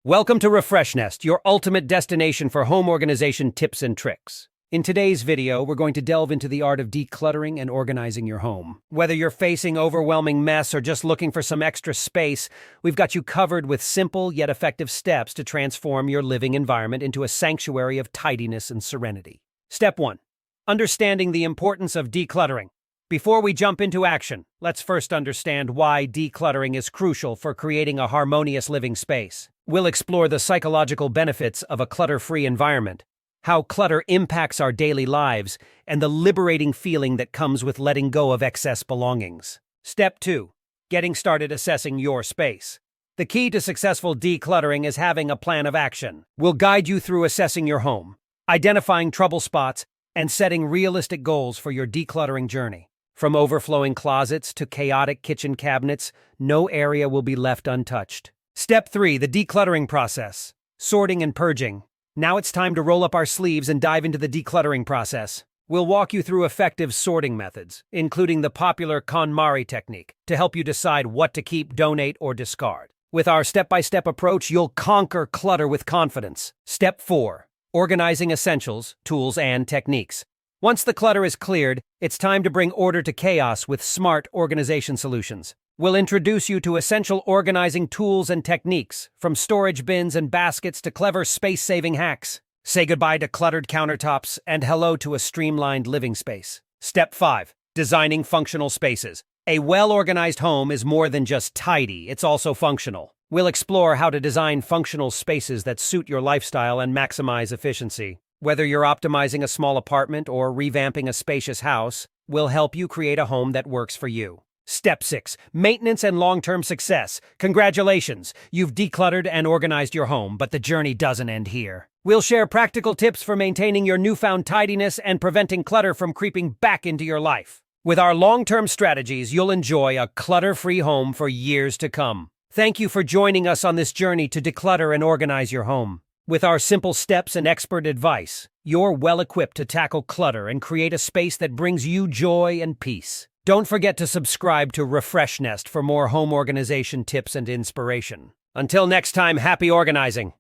Welcome to RefreshNest, your ultimate destination for home organization tips and tricks. In today's video, we're going to delve into the art of decluttering and organizing your home. Whether you're facing overwhelming mess or just looking for some extra space, we've got you covered with simple yet effective steps to transform your living environment into a sanctuary of tidiness and serenity. Step 1. Understanding the importance of decluttering. Before we jump into action, let's first understand why decluttering is crucial for creating a harmonious living space. We'll explore the psychological benefits of a clutter-free environment, how clutter impacts our daily lives, and the liberating feeling that comes with letting go of excess belongings. Step 2. Getting started assessing your space. The key to successful decluttering is having a plan of action. We'll guide you through assessing your home, identifying trouble spots, and setting realistic goals for your decluttering journey. From overflowing closets to chaotic kitchen cabinets, no area will be left untouched. Step 3. The decluttering process. Sorting and purging. Now it's time to roll up our sleeves and dive into the decluttering process. We'll walk you through effective sorting methods, including the popular KonMari technique, to help you decide what to keep, donate, or discard. With our step-by-step approach, you'll conquer clutter with confidence. Step 4. Organizing essentials, tools, and techniques. Once the clutter is cleared, it's time to bring order to chaos with smart organization solutions. We'll introduce you to essential organizing tools and techniques, from storage bins and baskets to clever space-saving hacks. Say goodbye to cluttered countertops and hello to a streamlined living space. Step 5. Designing functional spaces. A well-organized home is more than just tidy, it's also functional. We'll explore how to design functional spaces that suit your lifestyle and maximize efficiency. Whether you're optimizing a small apartment or revamping a spacious house, we'll help you create a home that works for you. Step 6. Maintenance and long-term success. Congratulations! You've decluttered and organized your home, but the journey doesn't end here. We'll share practical tips for maintaining your newfound tidiness and preventing clutter from creeping back into your life. With our long-term strategies, you'll enjoy a clutter-free home for years to come. Thank you for joining us on this journey to declutter and organize your home. With our simple steps and expert advice, you're well-equipped to tackle clutter and create a space that brings you joy and peace. Don't forget to subscribe to RefreshNest for more home organization tips and inspiration. Until next time, happy organizing!